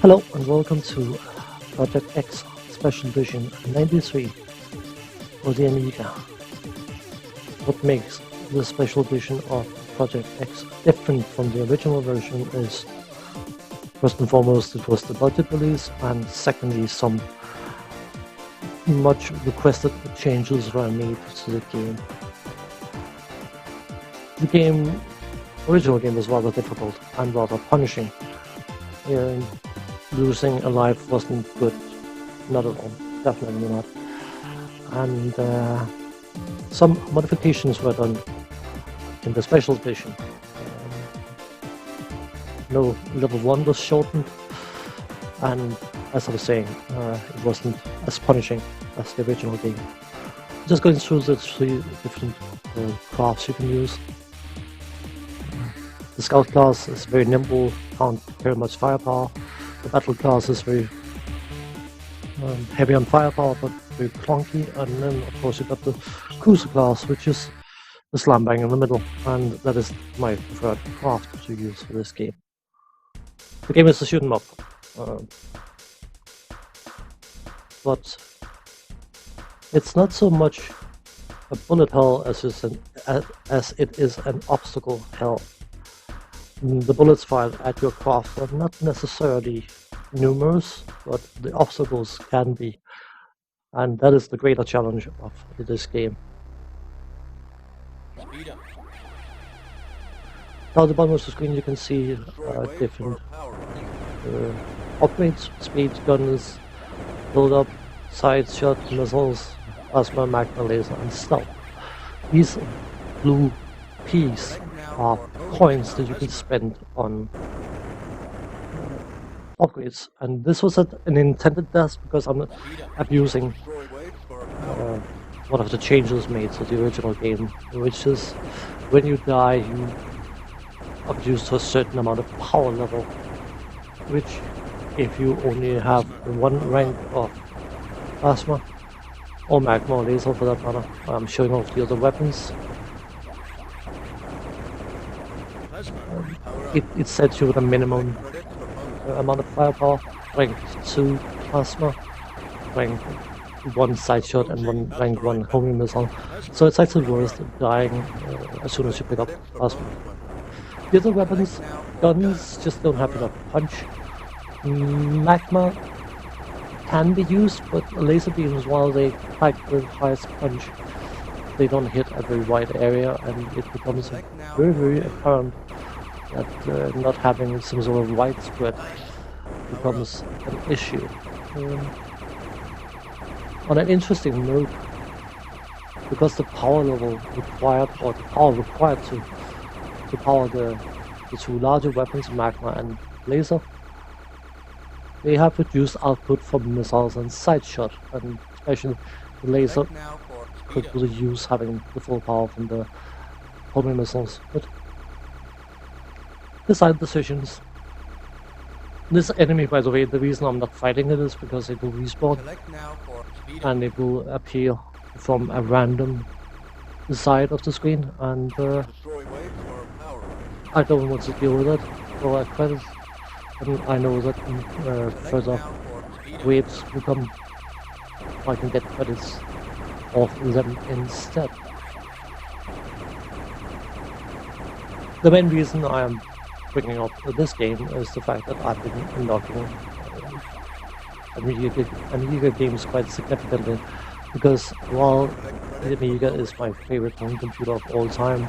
Hello and welcome to Project X Special Edition 93 for the Amiga. What makes the special edition of Project X different from the original version is, first and foremost, it was the budget release, and secondly, some much requested changes were made to the game. The original game was rather difficult and rather punishing. Losing a life wasn't good, not at all, definitely not. And some modifications were done in the special edition. No, level 1 was shortened, and as I was saying, it wasn't as punishing as the original game. Just going through the 3 different crafts you can use. The Scout class is very nimble, can't carry much firepower. The Battle class is very heavy on firepower, but very clunky. And then, of course, you've got the Cruiser class, which is the slam bang in the middle, and that is my preferred craft to use for this game. The game is a shoot 'em up, but it's not so much a bullet hell as it is an obstacle hell. The bullets fired at your craft are not necessarily numerous, but the obstacles can be, and that is the greater challenge of this game. Now at the bottom of the screen you can see different upgrades: speed, guns, build up, side shot, missiles, plasma, magma, laser, and stealth. These blue peas are coins that you can spend on upgrades, and this was an intended test because I'm abusing one of the changes made to the original game, which is when you die you are reduced to a certain amount of power level, which if you only have one rank of plasma or magma or laser for that matter. I'm showing off the other weapons. It sets you with a minimum amount of firepower, rank 2 plasma, rank 1 side shot, and rank 1 homing missile. So it's actually worth dying as soon as you pick up plasma. The other weapons, guns, just don't have enough punch. Magma can be used, but laser beams, while they pack the highest punch, they don't hit a very wide area, and it becomes very, very apparent that not having some sort of widespread becomes an issue. On an interesting note, because the power level required, or the power required to power the 2 larger weapons, magma and laser, they have reduced output from missiles and side shot, and especially the laser could really use having the full power from the homing missiles. But decide decisions. This enemy, by the way, the reason I'm not fighting it is because it will respawn and it will appear from a random side of the screen, and I don't want to deal with it for credit, and I know that further waves will come, I can get credits off them instead. The main reason I am bringing up this game is the fact that I've been unlocking Amiga games quite significantly, because while the Amiga is my favorite home computer of all time,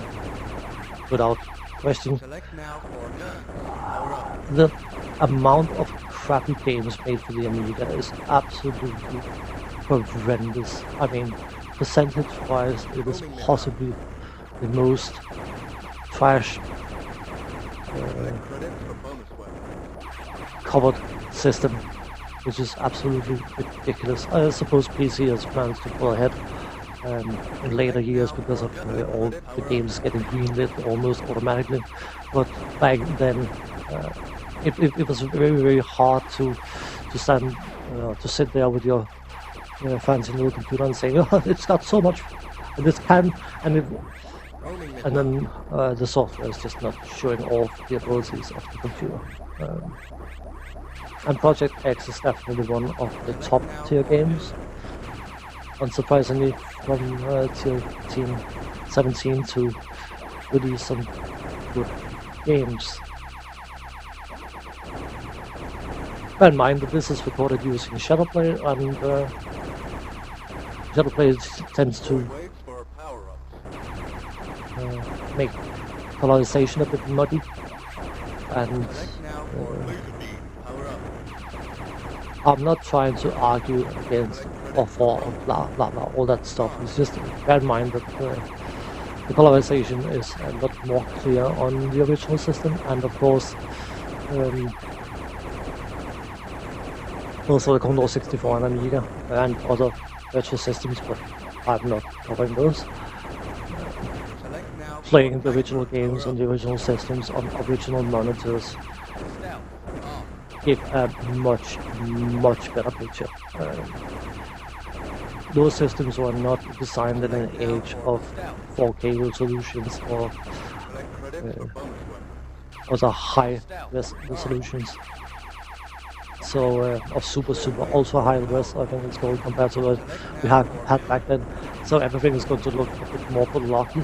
without question, the amount of crappy games made for the Amiga is absolutely horrendous. I mean, percentage-wise, it is possibly the most trash covered system, which is absolutely ridiculous. I suppose PC has plans to pull ahead in later years because of all the games getting greenlit almost automatically, but back then it was very hard to stand to sit there with your fancy little computer and saying, oh, it's got so much, and this can, and then the software is just not showing off the abilities of the computer. And Project X is definitely one of the top tier games. Unsurprisingly, from tier team 17 to release some good games. Bear in mind that this is recorded using Shadowplay, and Shadowplay tends to make colorization a bit muddy, and I'm not trying to argue against or for blah blah blah, all that stuff. It's just bear in mind that the colorization is a lot more clear on the original system, and of course also the Commodore 64 and Amiga and other virtual systems, but I'm not covering those. Playing the original games on the original systems on original monitors give a much better picture. Those systems were not designed in an age of 4K resolutions or other high resolutions. So of super ultra high res, I think it's called, compared to what we had back then. So everything is going to look a bit more blocky,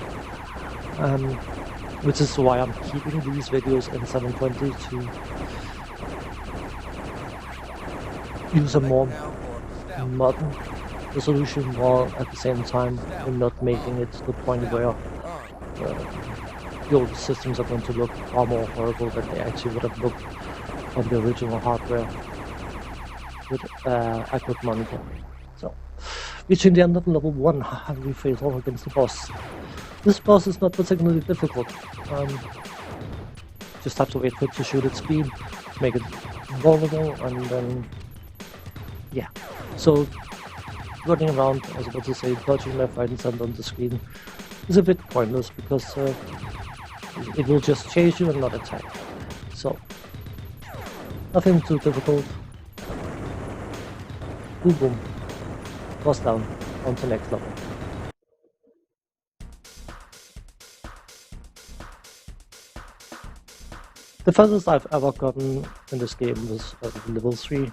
which is why I'm keeping these videos in 720 to use a more modern resolution, while at the same time we're not making it to the point where the old systems are going to look far more horrible than they actually would have looked on the original hardware with a good monitor. So, reaching the end of level 1, we face off against the boss. This boss is not particularly difficult. Just have to wait for it to shoot its beam, make it vulnerable, and then yeah. So running around, I was about to say, dodging left, right, and center on the screen is a bit pointless because it will just chase you and not attack. So nothing too difficult. Boom, boom. Toss down. On to next level. The furthest I've ever gotten in this game was level 3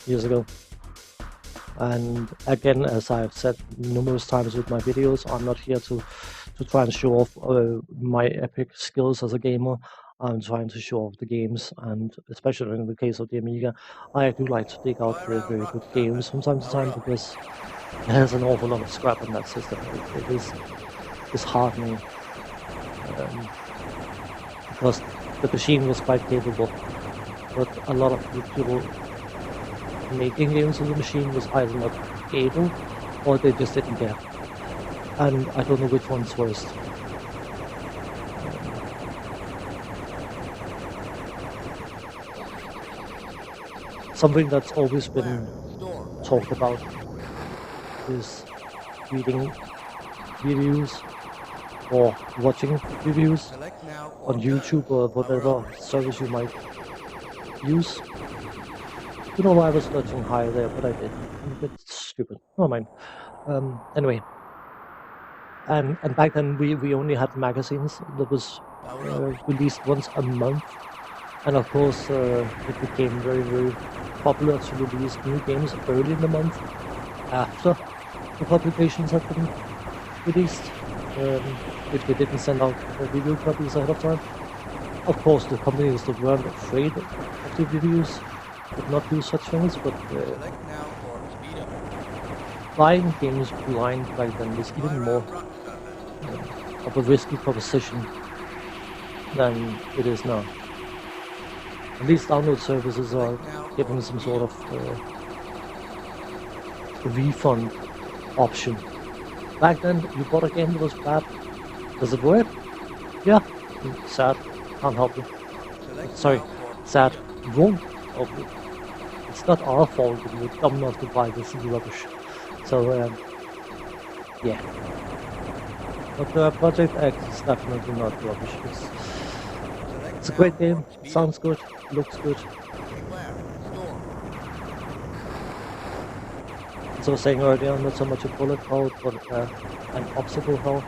years ago. And again, as I've said numerous times with my videos, I'm not here to try and show off my epic skills as a gamer. I'm trying to show off the games, and especially in the case of the Amiga, I do like to dig out very good games from time to time, because there's an awful lot of scrap on that system. It is disheartening, because the machine was quite capable, but a lot of the people making games on the machine was either not able or they just didn't care, and I don't know which one's worst. Something that's always been talked about is reading reviews or watching reviews on YouTube or whatever service you might use. You know why I was searching high there, but I did. I'm a bit stupid. Never mind. Anyway, and back then we only had magazines that was released once a month, and of course it became very popular to release new games early in the month after the publications had been released, if they didn't send out review copies ahead of time. Of course, the companies that weren't afraid of the reviews would not do such things, but buying games blind back then was even more of a risky proposition than it is now. And these download services are giving some sort of refund option. Back then, you bought a game that was bad. Does it work? Yeah. Sad. Can't help you. Sorry. Sad. Won't help you. It's not our fault that you're dumb enough to buy this rubbish. So, yeah. But Project X is definitely not rubbish. It's a great game, sounds good, looks good. As I was saying earlier, not so much a bullet hell, but an obstacle hell.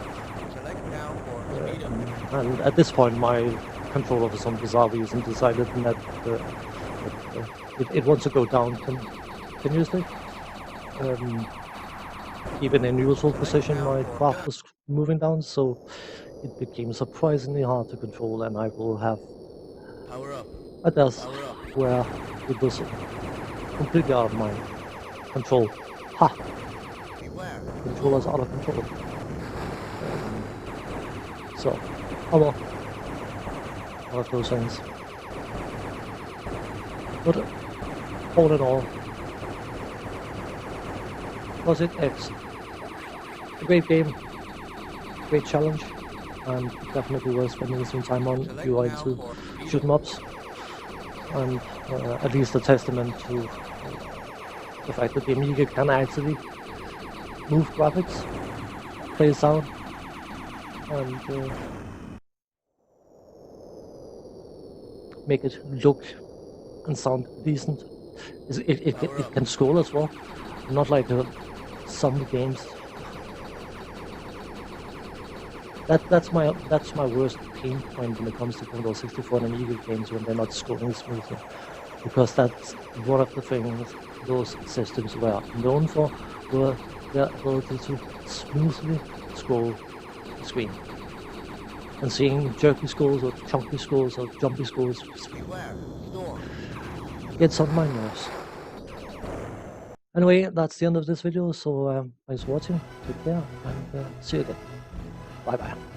And at this point, my controller for some bizarre reason decided that it wants to go down continuously. Even in neutral position, my craft was moving down, so it became surprisingly hard to control, and I will have a death where it was completely out of my control. Ha! Controller's out of control. So, oh well. One of those things. But all in all, was it X? A great game, great challenge, and definitely worth spending some time on if you are into shoot 'em ups. And at least a testament to the fact that the Amiga can actually move graphics, play sound, and make it look and sound decent. It can scroll as well, not like some games. That's my worst pain point when it comes to Commodore 64 and Amiga games, when they're not scrolling smoothly, because that's one of the things those systems were known for, were their ability to smoothly scroll the screen. And seeing jerky scrolls or chunky scrolls or jumpy scrolls gets on my nerves. Anyway, that's the end of this video, so thanks for watching, take care, and see you again. Bye bye.